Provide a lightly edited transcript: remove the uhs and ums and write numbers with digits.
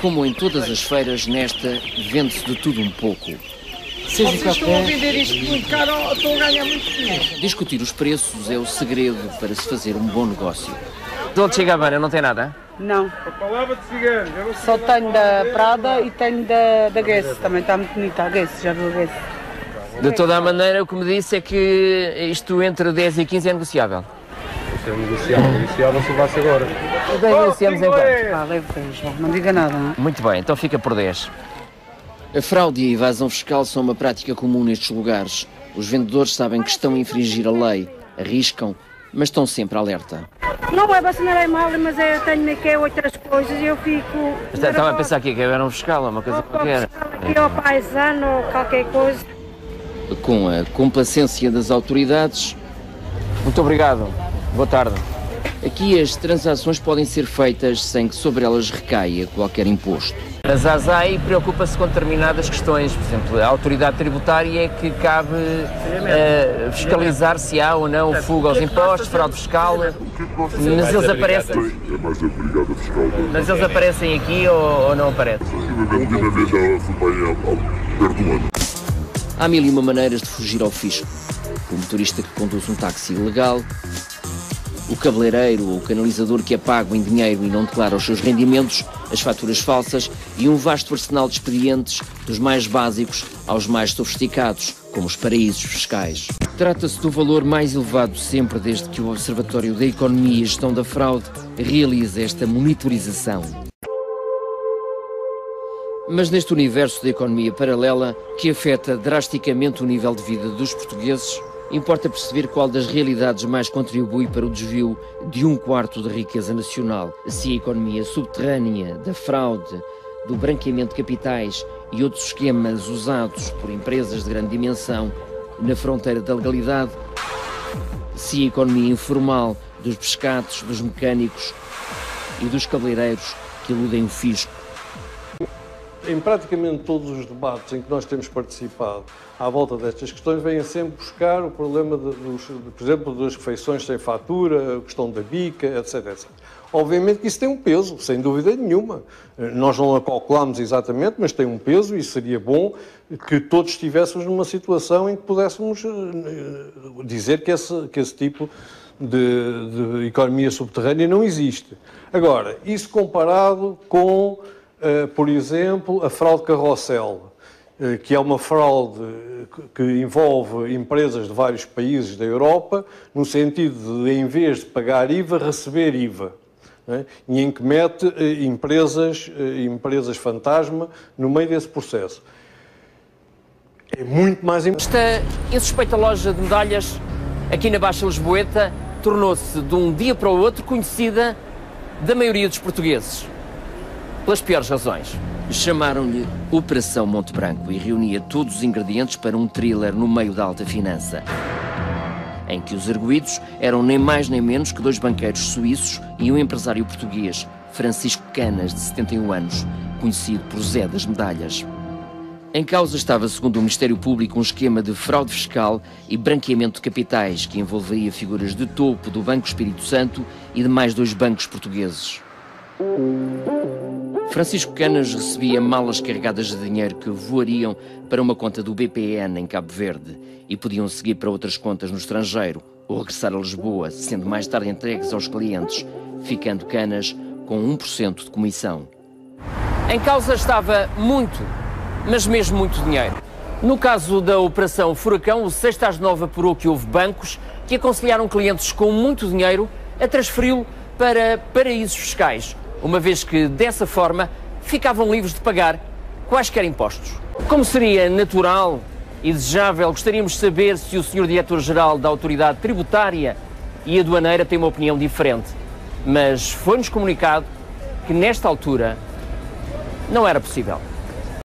Como em todas as feiras, nesta vende-se de tudo um pouco. Vocês estão a vender isto muito caro, estão a ganhar muito dinheiro. Discutir os preços é o segredo para se fazer um bom negócio. Dolce & Gabbana não tem nada? Não. A palavra de cigano. Só tenho da Prada e tenho da Guess. Também está muito bonita a Guess, já viu a Guess? De toda a maneira, o que me disse é que isto entre 10 e 15 é negociável. Isto é negociável se levasse agora. Então negociamos em quanto? Ah, leve 10, não diga nada, não é? Muito bem, então fica por 10. A fraude e a evasão fiscal são uma prática comum nestes lugares. Os vendedores sabem que estão a infringir a lei, arriscam, mas estão sempre alerta. Não é para assinar mal, mas eu tenho aqui outras coisas e eu fico... Estava a pensar aqui que era um fiscal, uma coisa qualquer. Aqui ao paisano ou qualquer coisa. Com a complacência das autoridades, Muito obrigado. Boa tarde. aqui as transações podem ser feitas sem que sobre elas recaia qualquer imposto. A ZASAI preocupa-se com determinadas questões, por exemplo, a autoridade tributária é que cabe fiscalizar se há ou não fuga aos impostos, fraude fiscal, mas eles aparecem. É mais a Brigada Fiscal. Mas eles aparecem aqui ou não aparecem? A última vez já fui bem perto do ano. Há mil e uma maneiras de fugir ao fisco. O motorista que conduz um táxi ilegal, o cabeleireiro ou o canalizador que é pago em dinheiro e não declara os seus rendimentos, as faturas falsas e um vasto arsenal de expedientes, dos mais básicos aos mais sofisticados, como os paraísos fiscais. Trata-se do valor mais elevado sempre desde que o Observatório da Economia e Gestão da Fraude realiza esta monitorização. Mas neste universo da economia paralela, que afeta drasticamente o nível de vida dos portugueses, importa perceber qual das realidades mais contribui para o desvio de 1/4 da riqueza nacional. Se a economia subterrânea, da fraude, do branqueamento de capitais e outros esquemas usados por empresas de grande dimensão na fronteira da legalidade, se a economia informal dos pescados, dos mecânicos e dos cabeleireiros que eludem o fisco. Em praticamente todos os debates em que nós temos participado à volta destas questões, vêm sempre buscar o problema, por exemplo, das refeições sem fatura, a questão da bica, etc, etc. Obviamente que isso tem um peso, sem dúvida nenhuma. Nós não a calculamos exatamente, mas tem um peso e seria bom que todos estivéssemos numa situação em que pudéssemos dizer que esse tipo de economia subterrânea não existe. Agora, isso comparado com, por exemplo, a fraude carrossel, que é uma fraude que envolve empresas de vários países da Europa, no sentido de, em vez de pagar IVA, receber IVA. E em que mete empresas fantasma no meio desse processo. É muito mais importante. Esta insuspeita loja de medalhas aqui na Baixa Lisboeta tornou-se de um dia para o outro conhecida da maioria dos portugueses, pelas piores razões. Chamaram-lhe Operação Monte Branco e reunia todos os ingredientes para um thriller no meio da alta finança, em que os arguidos eram nem mais nem menos que 2 banqueiros suíços e um empresário português, Francisco Canas, de 71 anos, conhecido por Zé das Medalhas. Em causa estava, segundo o Ministério Público, um esquema de fraude fiscal e branqueamento de capitais que envolveria figuras de topo do Banco Espírito Santo e de mais 2 bancos portugueses. Francisco Canas recebia malas carregadas de dinheiro que voariam para uma conta do BPN em Cabo Verde e podiam seguir para outras contas no estrangeiro ou regressar a Lisboa, sendo mais tarde entregues aos clientes, ficando Canas com 1% de comissão. Em causa estava muito, mas mesmo muito dinheiro. No caso da Operação Furacão, o 6 às 9 apurou que houve bancos que aconselharam clientes com muito dinheiro a transferi-lo para paraísos fiscais, uma vez que, dessa forma, ficavam livres de pagar quaisquer impostos. Como seria natural e desejável, gostaríamos de saber se o Sr. Diretor-Geral da Autoridade Tributária e Aduaneira tem uma opinião diferente, mas foi-nos comunicado que, nesta altura, não era possível.